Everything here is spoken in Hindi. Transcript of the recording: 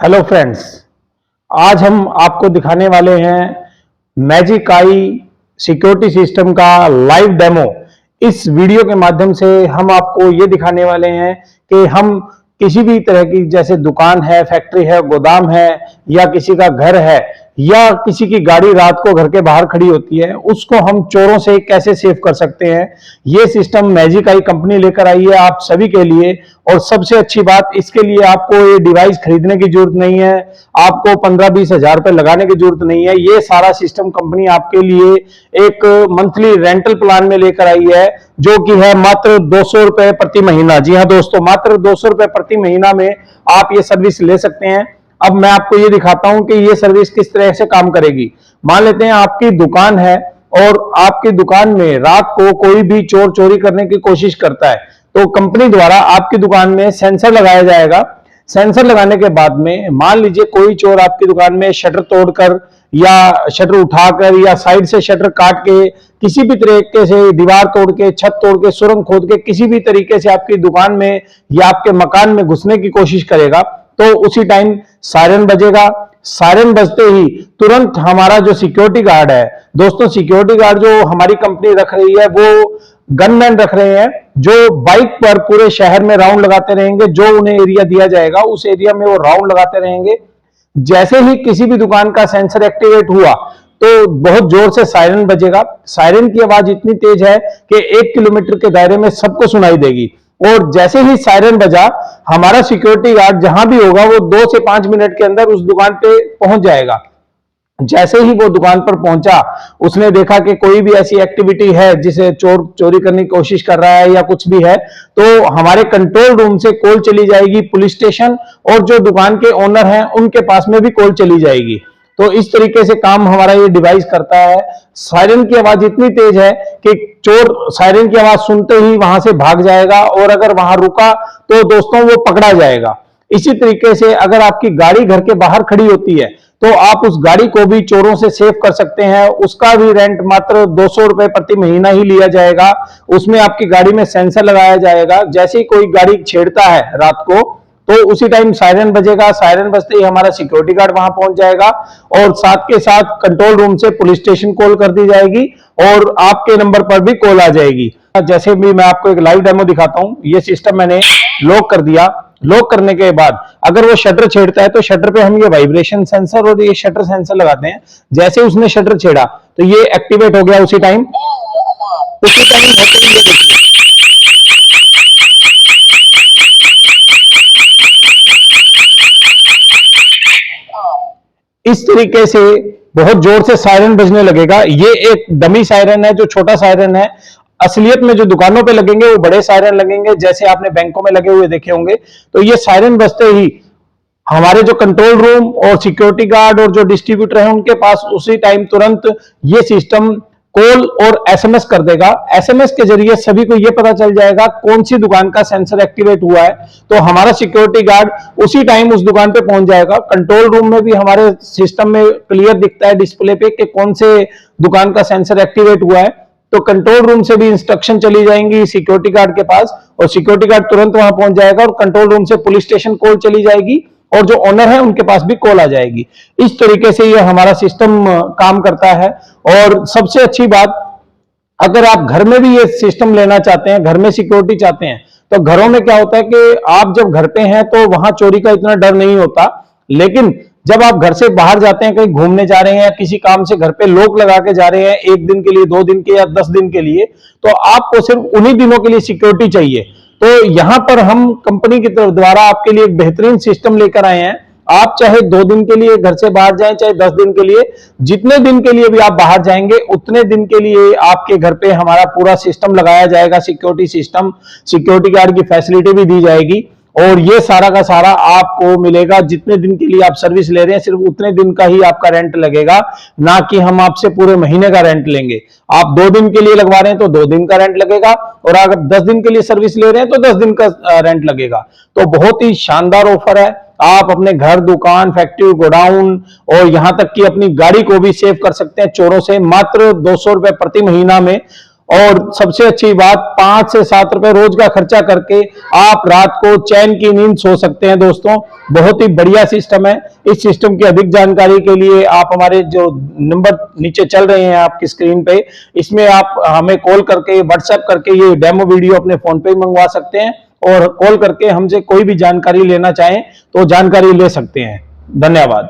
हेलो फ्रेंड्स, आज हम आपको दिखाने वाले हैं मैजिक आई सिक्योरिटी सिस्टम का लाइव डेमो। इस वीडियो के माध्यम से हम आपको ये दिखाने वाले हैं कि हम किसी भी तरह की, जैसे दुकान है, फैक्ट्री है, गोदाम है या किसी का घर है या किसी की गाड़ी रात को घर के बाहर खड़ी होती है, उसको हम चोरों से कैसे सेव कर सकते हैं। ये सिस्टम मैजिक आई कंपनी लेकर आई है आप सभी के लिए। और सबसे अच्छी बात, इसके लिए आपको ये डिवाइस खरीदने की जरूरत नहीं है, आपको 15-20 हजार रुपए लगाने की जरूरत नहीं है। ये सारा सिस्टम कंपनी आपके लिए एक मंथली रेंटल प्लान में लेकर आई है, जो कि है मात्र 200 रुपए प्रति महीना। जी हाँ दोस्तों, मात्र 200 रुपए प्रति महीना में आप ये सर्विस ले सकते हैं। अब मैं आपको ये दिखाता हूं कि ये सर्विस किस तरह से काम करेगी। मान लेते हैं आपकी दुकान है और आपकी दुकान में रात को कोई भी चोर चोरी करने की कोशिश करता है, तो कंपनी द्वारा आपकी दुकान में सेंसर लगाया जाएगा। सेंसर लगाने के बाद में मान लीजिए कोई चोर आपकी दुकान में शटर तोड़कर या शटर उठाकर या साइड से शटर काट के, किसी भी तरीके से दीवार तोड़ के, छत तोड़ के, सुरंग खोद के किसी भी तरीके से आपकी दुकान में या आपके मकान में घुसने की कोशिश करेगा, तो उसी टाइम सायरन बजेगा। सायरन बजते ही तुरंत हमारा जो सिक्योरिटी गार्ड है, दोस्तों सिक्योरिटी गार्ड जो हमारी कंपनी रख रही है, वो गनमैन रख रहे हैं, जो बाइक पर पूरे शहर में राउंड लगाते रहेंगे। जो उन्हें एरिया दिया जाएगा उस एरिया में वो राउंड लगाते रहेंगे। जैसे ही किसी भी दुकान का सेंसर एक्टिवेट हुआ तो बहुत जोर से सायरन बजेगा। सायरन की आवाज इतनी तेज है कि 1 किलोमीटर के दायरे में सबको सुनाई देगी। और जैसे ही सायरन बजा, हमारा सिक्योरिटी गार्ड जहां भी होगा वो 2 से 5 मिनट के अंदर उस दुकान पे पहुंच जाएगा। जैसे ही वो दुकान पर पहुंचा, उसने देखा कि कोई भी ऐसी एक्टिविटी है जिसे चोर चोरी करने की कोशिश कर रहा है या कुछ भी है, तो हमारे कंट्रोल रूम से कॉल चली जाएगी पुलिस स्टेशन, और जो दुकान के ओनर हैं उनके पास में भी कॉल चली जाएगी। तो इस तरीके से काम हमारा ये डिवाइस करता है। सायरन की आवाज इतनी तेज है कि चोर सायरन की आवाज सुनते ही वहां से भाग जाएगा, और अगर वहां रुका तो दोस्तों वो पकड़ा जाएगा। इसी तरीके से अगर आपकी गाड़ी घर के बाहर खड़ी होती है तो आप उस गाड़ी को भी चोरों से सेव कर सकते हैं। उसका भी रेंट मात्र 200 रुपए प्रति महीना ही लिया जाएगा। उसमें आपकी गाड़ी में सेंसर लगाया जाएगा। जैसे ही कोई गाड़ी छेड़ता है रात को, तो उसी टाइम सायरन बजेगा। सायरन बजते ही हमारा सिक्योरिटी गार्ड वहां पहुंच जाएगा, और साथ के साथ कंट्रोल रूम से पुलिस स्टेशन कॉल कर दी जाएगी और आपके नंबर पर भी कॉल आ जाएगी। जैसे भी मैं आपको एक लाइव डेमो दिखाता हूं। ये सिस्टम मैंने लॉक कर दिया। लॉक करने के बाद अगर वो शटर छेड़ता है तो शटर पे हम ये वाइब्रेशन सेंसर और ये शटर सेंसर लगाते हैं। जैसे उसने शटर छेड़ा तो ये एक्टिवेट हो गया उसी टाइम होते ही ये देखिए, इस तरीके से बहुत जोर से सायरन बजने लगेगा। ये एक डमी सायरन है, जो छोटा सायरन है। असलियत में जो दुकानों पे लगेंगे वो बड़े सायरन लगेंगे, जैसे आपने बैंकों में लगे हुए देखे होंगे। तो ये सायरन बजते ही हमारे जो कंट्रोल रूम और सिक्योरिटी गार्ड और जो डिस्ट्रीब्यूटर है उनके पास उसी टाइम तुरंत ये सिस्टम कॉल और एसएमएस कर देगा। एसएमएस के जरिए सभी को यह पता चल जाएगा कौन सी दुकान का सेंसर एक्टिवेट हुआ है। तो हमारा सिक्योरिटी गार्ड उसी टाइम उस दुकान पे पहुंच जाएगा। कंट्रोल रूम में भी हमारे सिस्टम में क्लियर दिखता है डिस्प्ले पे कि कौन से दुकान का सेंसर एक्टिवेट हुआ है। तो कंट्रोल रूम से भी इंस्ट्रक्शन चली जाएंगी सिक्योरिटी गार्ड के पास, और सिक्योरिटी गार्ड तुरंत वहां पहुंच जाएगा, और कंट्रोल रूम से पुलिस स्टेशन कॉल चली जाएगी, और जो ओनर है उनके पास भी कॉल आ जाएगी। इस तरीके से ये हमारा सिस्टम काम करता है। और सबसे अच्छी बात, अगर आप घर में भी ये सिस्टम लेना चाहते हैं, घर में सिक्योरिटी चाहते हैं, तो घरों में क्या होता है कि आप जब घर पे हैं तो वहां चोरी का इतना डर नहीं होता। लेकिन जब आप घर से बाहर जाते हैं, कहीं घूमने जा रहे हैं या किसी काम से घर पे लॉक लगा के जा रहे हैं 1 दिन के लिए, 2 दिन के या 10 दिन के लिए, तो आपको सिर्फ उन्हीं दिनों के लिए सिक्योरिटी चाहिए। तो यहां पर हम कंपनी की तरफ द्वारा आपके लिए एक बेहतरीन सिस्टम लेकर आए हैं। आप चाहे 2 दिन के लिए घर से बाहर जाएं, चाहे 10 दिन के लिए, जितने दिन के लिए भी आप बाहर जाएंगे उतने दिन के लिए आपके घर पे हमारा पूरा सिस्टम लगाया जाएगा, सिक्योरिटी सिस्टम। सिक्योरिटी गार्ड की फैसिलिटी भी दी जाएगी, और ये सारा का सारा आपको मिलेगा। जितने दिन के लिए आप सर्विस ले रहे हैं सिर्फ उतने दिन का ही आपका रेंट लगेगा, ना कि हम आपसे पूरे महीने का रेंट लेंगे। आप 2 दिन के लिए लगवा रहे हैं तो 2 दिन का रेंट लगेगा, और अगर 10 दिन के लिए सर्विस ले रहे हैं तो 10 दिन का रेंट लगेगा। तो बहुत ही शानदार ऑफर है। आप अपने घर, दुकान, फैक्ट्री, गोडाउन और यहां तक कि अपनी गाड़ी को भी सेव कर सकते हैं चोरों से, मात्र 200 रुपए प्रति महीना में। और सबसे अच्छी बात, 5 से 7 रुपए रोज का खर्चा करके आप रात को चैन की नींद सो सकते हैं दोस्तों। बहुत ही बढ़िया सिस्टम है। इस सिस्टम की अधिक जानकारी के लिए आप हमारे जो नंबर नीचे चल रहे हैं आपकी स्क्रीन पे, इसमें आप हमें कॉल करके, व्हाट्सएप करके ये डेमो वीडियो अपने फोन पे मंगवा सकते हैं और कॉल करके हमसे कोई भी जानकारी लेना चाहें तो जानकारी ले सकते हैं। धन्यवाद।